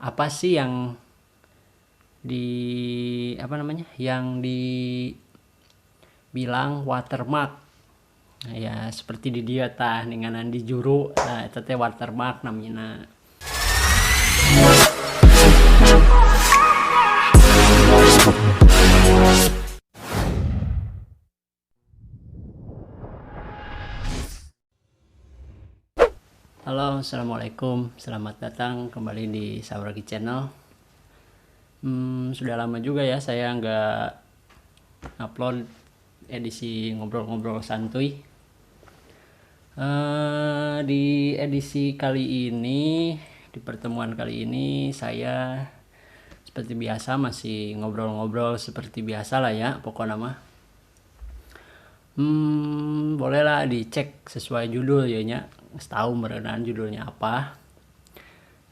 apa sih yang di yang dibilang watermark. Nah, ya seperti di dia tah ninganan di juru, nah itu teh watermark namanya. Halo, assalamualaikum, selamat datang kembali di Sauragi Channel. Sudah lama juga ya saya nggak upload edisi ngobrol-ngobrol santuy. Di edisi kali ini, di pertemuan kali ini saya seperti biasa masih ngobrol-ngobrol seperti biasa lah ya pokoknya mah. Bolehlah dicek sesuai judul ya nya, tahu merenang judulnya apa.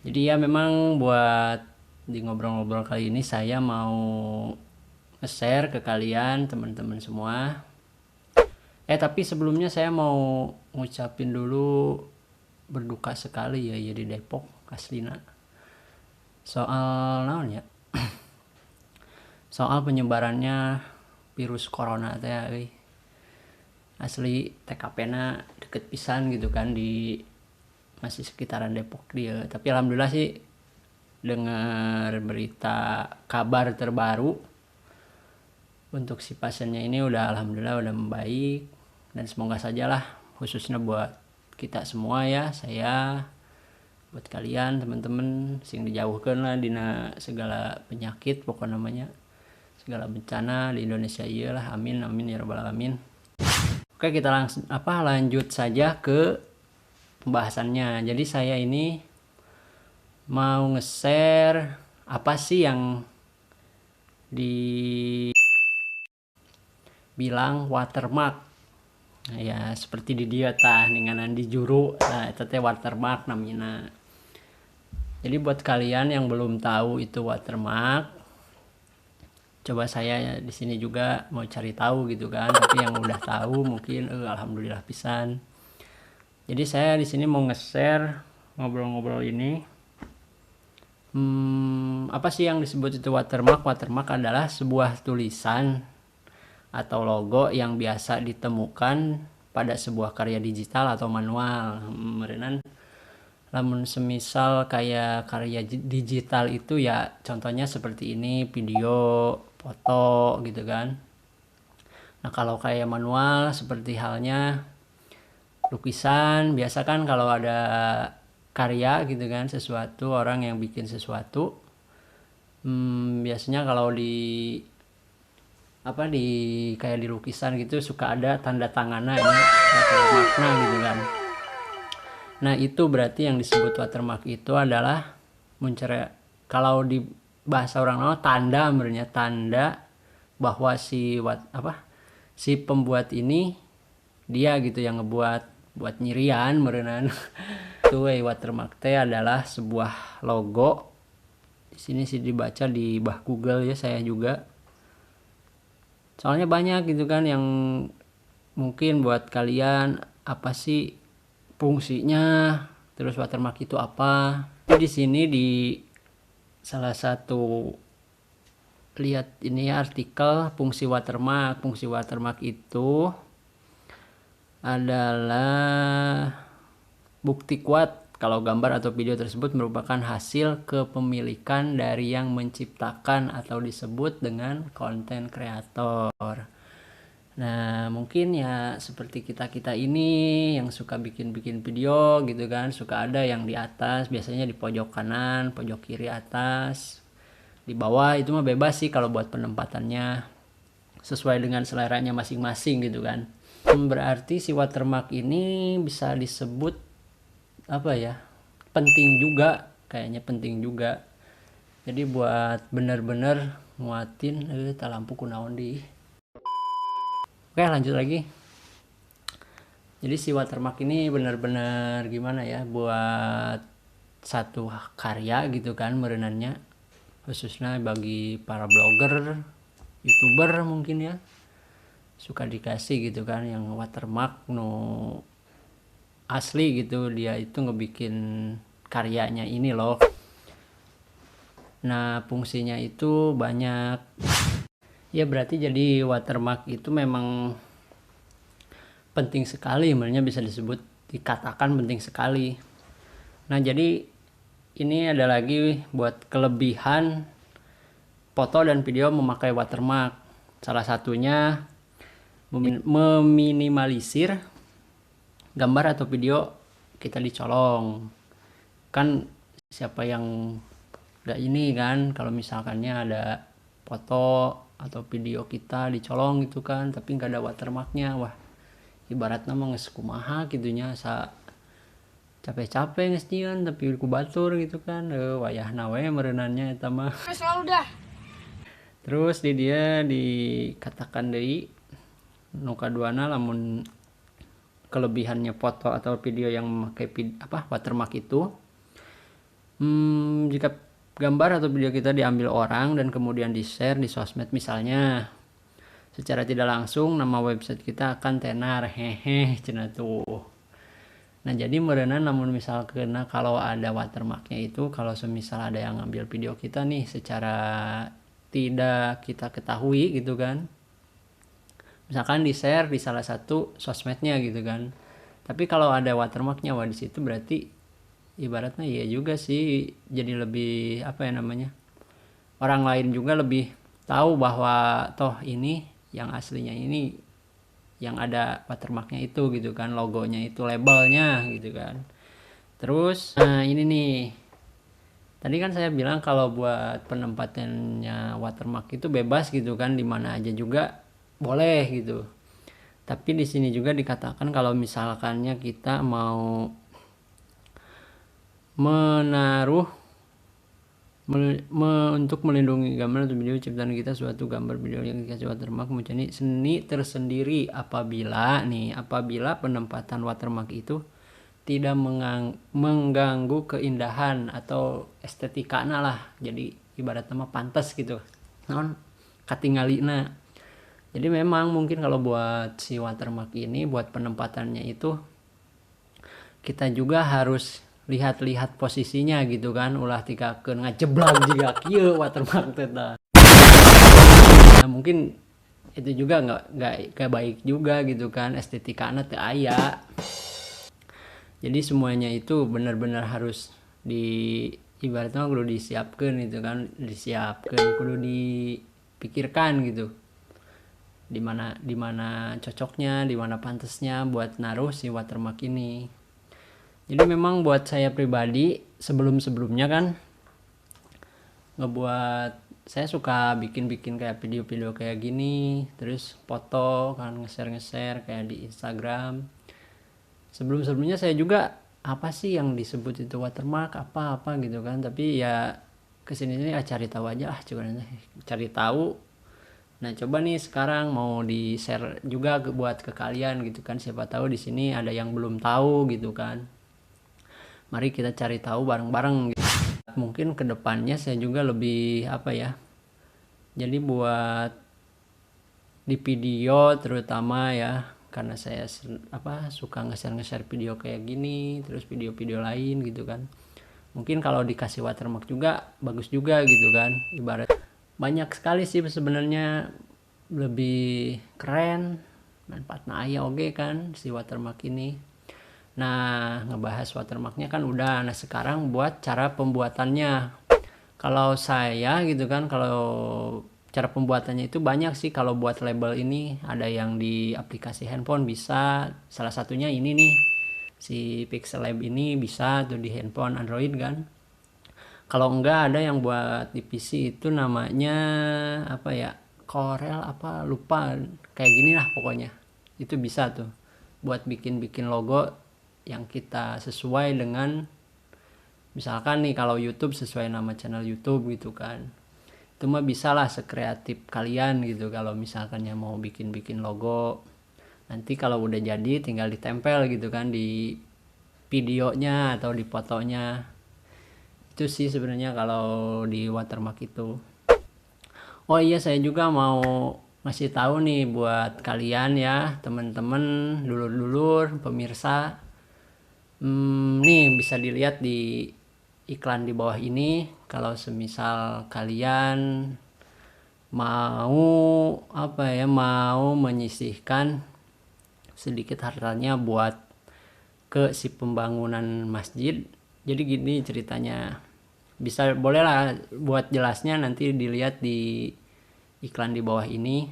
Jadi ya memang buat di ngobrol-ngobrol kali ini saya mau nge-share ke kalian teman-teman semua. Tapi sebelumnya saya mau ngucapin dulu berduka sekali ya di Depok aslina. Soal naon ya? Soal penyebarannya virus corona teh asli TKP-na deket pisan gitu kan, di masih sekitaran Depok dia. Tapi alhamdulillah sih dengar berita kabar terbaru untuk si pasiennya ini alhamdulillah udah membaik, dan semoga sajalah khususnya buat kita semua ya, saya buat kalian teman-teman sing dijauhkan lah dina segala penyakit pokok namanya, segala bencana di Indonesia iyalah, amin amin ya rabbal alamin. Oke, kita langsung lanjut saja ke pembahasannya. Jadi saya ini mau nge-share apa sih yang dibilang watermark. Nah, ya seperti di dia tah ninganan di juru, nah itu teh watermark namanya. Jadi buat kalian yang belum tahu itu watermark, coba saya di sini juga mau cari tahu gitu kan. Tapi yang udah tahu mungkin alhamdulillah pisan. Jadi saya di sini mau nge-share ngobrol-ngobrol ini. Apa sih yang disebut itu watermark? Watermark adalah sebuah tulisan atau logo yang biasa ditemukan pada sebuah karya digital atau manual. Merenan lamun semisal kayak karya digital itu ya contohnya seperti ini, video, foto gitu kan. Nah kalau kayak manual seperti halnya lukisan, biasa kan kalau ada karya gitu kan, sesuatu orang yang bikin sesuatu, biasanya kalau di kayak di lukisan gitu suka ada tanda tangannya ini watermarknya gitu kan. Nah itu berarti yang disebut watermark itu adalah kalau di bahasa orang Jawa tanda, sebenarnya tanda bahwa si pembuat ini dia gitu yang ngebuat buat nyirian merenan. Itu watermark teh adalah sebuah logo. Di sini sih dibaca di bah Google ya, saya juga. Soalnya banyak gitu kan yang mungkin buat kalian apa sih fungsinya, terus watermark itu apa. Di sini di salah satu lihat ini artikel fungsi watermark. Fungsi watermark itu adalah bukti kuat kalau gambar atau video tersebut merupakan hasil kepemilikan dari yang menciptakan atau disebut dengan konten kreator. Nah mungkin ya seperti kita ini yang suka bikin video gitu kan, suka ada yang di atas, biasanya di pojok kanan, pojok kiri atas, di bawah itu mah bebas sih kalau buat penempatannya sesuai dengan seleranya masing-masing gitu kan. Berarti si watermark ini bisa disebut penting juga, kayaknya penting juga. Jadi buat bener-bener nguatin tak lampu kunaon di. Oke, lanjut lagi. Jadi si watermark ini bener-bener gimana ya, buat satu karya gitu kan merenannya, khususnya bagi para blogger, youtuber mungkin ya, suka dikasih gitu kan yang watermark asli gitu, dia itu ngebikin karyanya ini loh. Nah fungsinya itu banyak ya, berarti jadi watermark itu memang penting sekali, sebenarnya bisa dikatakan penting sekali. Nah jadi ini ada lagi buat kelebihan foto dan video memakai watermark. Salah satunya meminimalisir gambar atau video kita dicolong. Kan siapa yang gak ini kan, kalau misalkannya ada foto atau video kita dicolong gitu kan, tapi nggak ada watermarknya, wah ibaratnya mah geus kumaha gitunya, sa capek-capek geus nyieun tapi ku batur gitu kan, wayahna we meureunannya eta mah. Selalu dah. Terus di dia dikatakan deui nu kaduana, lamun kelebihannya foto atau video yang memakai watermark itu, jika gambar atau video kita diambil orang dan kemudian di share di sosmed misalnya, secara tidak langsung nama website kita akan tenar, hehe cenah tuh. Nah jadi meureunan namun misalkan kalau ada watermarknya itu, kalau semisal ada yang ngambil video kita nih secara tidak kita ketahui gitu kan, misalkan di share di salah satu sosmednya gitu kan, tapi kalau ada watermarknya, wah di situ berarti ibaratnya iya juga sih, jadi lebih orang lain juga lebih tahu bahwa toh ini yang aslinya ini yang ada watermarknya itu gitu kan, logonya itu, labelnya gitu kan. Terus nah ini nih, tadi kan saya bilang kalau buat penempatannya watermark itu bebas gitu kan, dimana aja juga boleh gitu. Tapi di sini juga dikatakan kalau misalkannya kita mau menaruh untuk melindungi gambar atau video ciptaan kita, suatu gambar video yang dikasih watermark mempunyai seni tersendiri apabila penempatan watermark itu tidak mengganggu keindahan atau estetikana lah, jadi ibaratnya mah pantas gitu non katingalina. Jadi memang mungkin kalau buat si watermark ini, buat penempatannya itu kita juga harus lihat-lihat posisinya gitu kan, ulah tikakeun ngajeblag juga kieu watermark teh. Nah mungkin itu juga nggak baik juga gitu kan, estetikana teu aya. Jadi semuanya itu benar-benar harus ibaratnya kudu disiapkan gitu kan, kudu dipikirkan gitu, dimana cocoknya, dimana pantasnya buat naruh si watermark ini. Jadi memang buat saya pribadi sebelumnya kan saya suka bikin kayak video-video kayak gini, terus foto kan, nge-share kayak di Instagram. Sebelumnya saya juga apa sih yang disebut itu watermark apa gitu kan, tapi ya kesini cari tahu aja cari tahu. Nah coba nih sekarang mau di share juga buat ke kalian gitu kan, siapa tahu di sini ada yang belum tahu gitu kan. Mari kita cari tahu bareng-bareng gitu. Mungkin kedepannya saya juga lebih jadi buat di video terutama ya, karena saya suka nge-share video kayak gini, terus video-video lain gitu kan. Mungkin kalau dikasih watermark juga bagus juga gitu kan, ibarat banyak sekali sih sebenarnya lebih keren manfaatnya aya oge kan si watermark ini. Nah ngebahas watermarknya kan udah, nah sekarang buat cara pembuatannya. Kalau saya gitu kan, kalau cara pembuatannya itu banyak sih. Kalau buat label ini ada yang di aplikasi handphone bisa, salah satunya ini nih si Pixel Lab ini bisa tuh di handphone Android kan. Kalau enggak ada yang buat di PC itu namanya Corel lupa, kayak gini lah pokoknya. Itu bisa tuh buat bikin logo yang kita sesuai dengan, misalkan nih kalau YouTube sesuai nama channel YouTube gitu kan, itu mah bisa lah sekreatif kalian gitu. Kalau misalkannya mau bikin logo, nanti kalau udah jadi tinggal ditempel gitu kan di videonya atau di fotonya. Itu sih sebenarnya kalau di watermark itu. Oh iya, saya juga mau ngasih tahu nih buat kalian ya, teman-teman, dulur-dulur, pemirsa. Nih bisa dilihat di iklan di bawah ini kalau semisal kalian mau mau menyisihkan sedikit hartanya buat ke si pembangunan masjid. Jadi gini ceritanya, bisa bolehlah buat jelasnya nanti dilihat di iklan di bawah ini.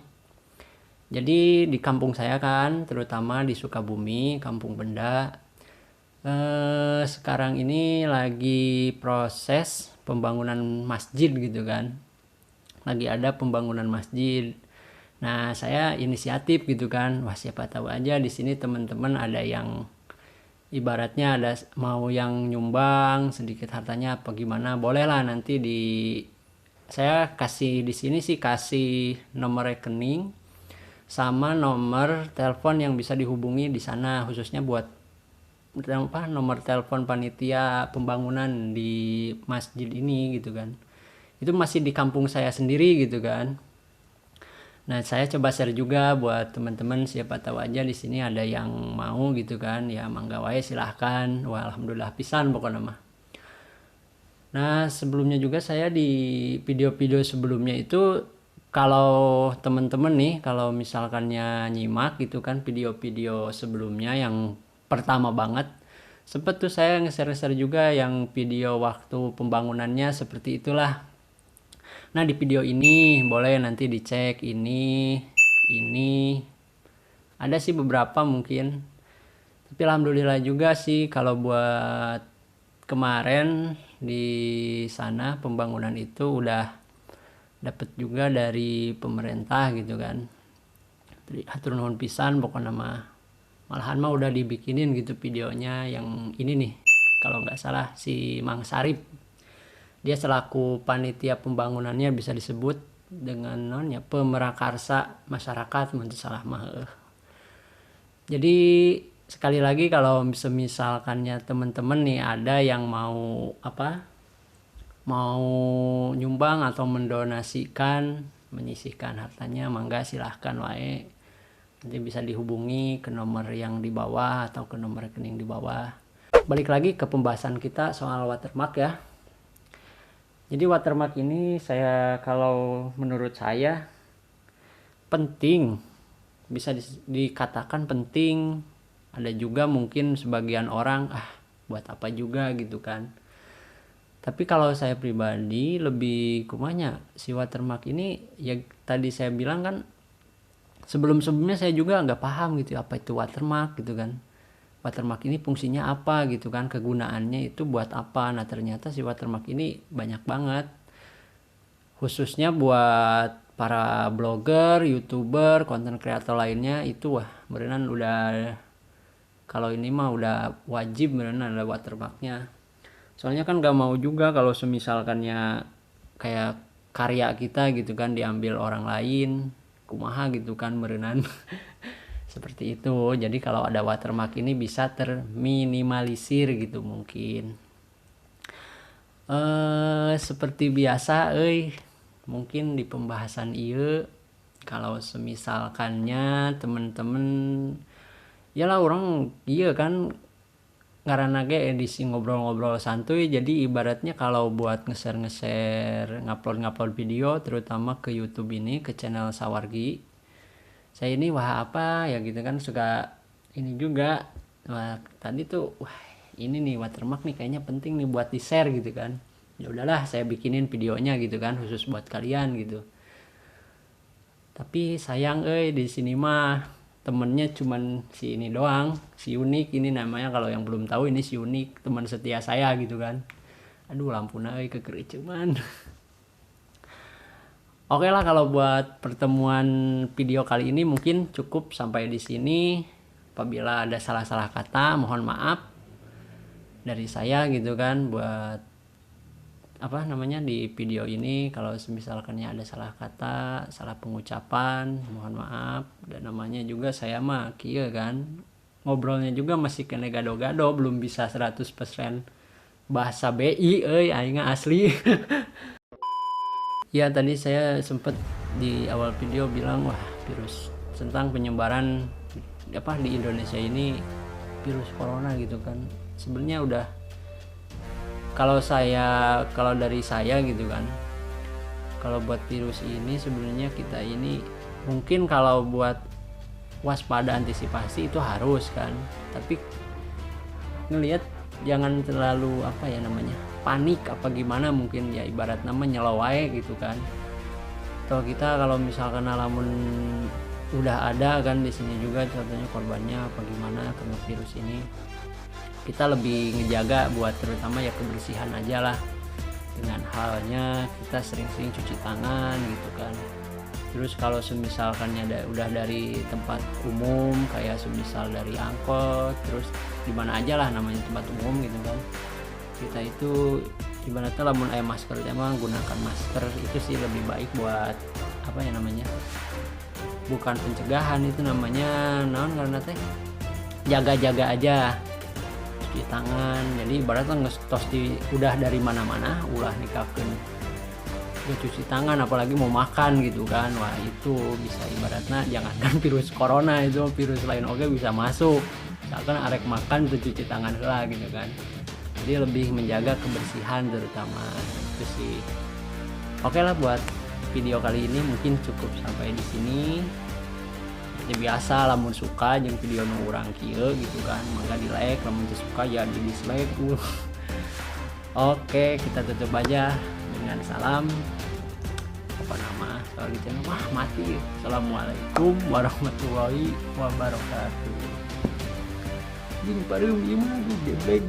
Jadi di kampung saya kan, terutama di Sukabumi, Kampung Benda, sekarang ini lagi proses pembangunan masjid gitu kan. Lagi ada pembangunan masjid. Nah, saya inisiatif gitu kan. Wah, siapa tahu aja di sini teman-teman ada yang ibaratnya ada mau yang nyumbang sedikit hartanya apa gimana, bolehlah nanti saya kasih di sini sih, kasih nomor rekening sama nomor telepon yang bisa dihubungi di sana, khususnya buat nomor telepon panitia pembangunan di masjid ini gitu kan. Itu masih di kampung saya sendiri gitu kan. Nah, saya coba share juga buat teman-teman, siapa tahu aja di sini ada yang mau gitu kan. Ya mangga wae silahkan. Wah, alhamdulillah pisan pokoknya mah. Nah, sebelumnya juga saya di video-video sebelumnya itu, kalau teman-teman nih, kalau misalkannya nyimak gitu kan video-video sebelumnya yang pertama banget, sempet tuh saya nge-share juga yang video waktu pembangunannya seperti itulah. Nah, di video ini boleh nanti dicek ini ada sih beberapa mungkin, tapi alhamdulillah juga sih kalau buat kemarin di sana pembangunan itu udah dapat juga dari pemerintah gitu kan. Hatur nuhun pisan pokoknya mah. Malahan mah udah dibikinin gitu videonya yang ini nih. Kalau nggak salah si Mang Sarip. Dia selaku panitia pembangunannya, bisa disebut dengan pemerakarsa masyarakat, mungkin salah mah. Jadi sekali lagi kalau misalkannya teman-teman nih ada yang mau mau nyumbang atau mendonasikan, menyisihkan hartanya, mangga silahkan wae. Nanti bisa dihubungi ke nomor yang di bawah atau ke nomor rekening di bawah. Balik lagi ke pembahasan kita soal watermark ya. Jadi watermark ini kalau menurut saya penting, bisa dikatakan penting. Ada juga mungkin sebagian orang buat apa juga gitu kan. Tapi kalau saya pribadi lebih kumanya si watermark ini, ya tadi saya bilang kan, sebelumnya saya juga nggak paham gitu apa itu watermark gitu kan. Watermark ini fungsinya apa gitu kan, kegunaannya itu buat apa. Nah, ternyata si watermark ini banyak banget, khususnya buat para blogger, youtuber, konten kreator lainnya itu beneran udah, kalau ini mah udah wajib beneran ada watermarknya. Soalnya kan gak mau juga kalau semisalkannya kayak karya kita gitu kan diambil orang lain, kumaha gitu kan beneran. Seperti itu. Jadi kalau ada watermark ini bisa terminimalisir gitu mungkin. Seperti biasa mungkin di pembahasan ieu, kalau semisalkannya temen-temen yalah orang iya kan karena edisi ngobrol-ngobrol santuy, jadi ibaratnya kalau buat nge-share ngupload video terutama ke YouTube ini, ke channel Sawargi, saya ini apa ya gitu kan, suka ini juga. Tadi tuh ini nih watermark nih kayaknya penting nih buat di share gitu kan. Ya udahlah saya bikinin videonya gitu kan, khusus buat kalian gitu. Tapi sayang di sini mah temennya cuman si ini doang, si Unik ini namanya. Kalau yang belum tahu, ini si Unik, teman setia saya gitu kan. Aduh lampuna kekericuman. Oke lah, kalau buat pertemuan video kali ini mungkin cukup sampai di sini. Apabila ada salah-salah kata mohon maaf dari saya gitu kan, buat di video ini. Kalau misalkannya ada salah kata, salah pengucapan, mohon maaf. Dan namanya juga saya mah kieu kan, ngobrolnya juga masih kena gado-gado, belum bisa 100% bahasa BI aing asli. Ya tadi saya sempet di awal video bilang virus tentang penyebaran di Indonesia ini, virus corona gitu kan. Sebenarnya udah kalau dari saya gitu kan, kalau buat virus ini sebenarnya kita ini mungkin kalau buat waspada antisipasi itu harus kan, tapi ngelihat jangan terlalu panik apa gimana, mungkin ya ibarat nama nyelawai gitu kan. Atau kita kalau misalkan alamun udah ada kan di sini juga contohnya korbannya apa gimana kena virus ini, kita lebih ngejaga buat terutama ya kebersihan aja lah, dengan halnya kita sering-sering cuci tangan gitu kan. Terus kalau semisalkannya udah dari tempat umum kayak semisal dari angkot, terus dimana aja lah namanya tempat umum gitu kan, kita itu ibaratnya lamun masker emang gunakan masker itu sih lebih baik buat bukan pencegahan, itu namanya naon karena teh jaga-jaga aja, cuci tangan. Jadi ibaratnya udah dari mana-mana ulah nikakeun ya cuci tangan, apalagi mau makan gitu kan. Wah itu bisa ibaratnya jangankan virus corona, itu virus lain oke bisa masuk, misalkan arek makan tuh cuci tangan lah gitu kan. Jadi lebih menjaga kebersihan terutama itu sih. Oke lah, buat video kali ini mungkin cukup sampai di sini. Seperti biasa lamun suka jeung video nu urang kieu gitu kan, mangga di like, lamun teu suka ya di dislike. Oke, kita tutup aja dengan salam soal di channel mati. Assalamualaikum warahmatullahi wabarakatuh. Jing pareum ieu mah geblek.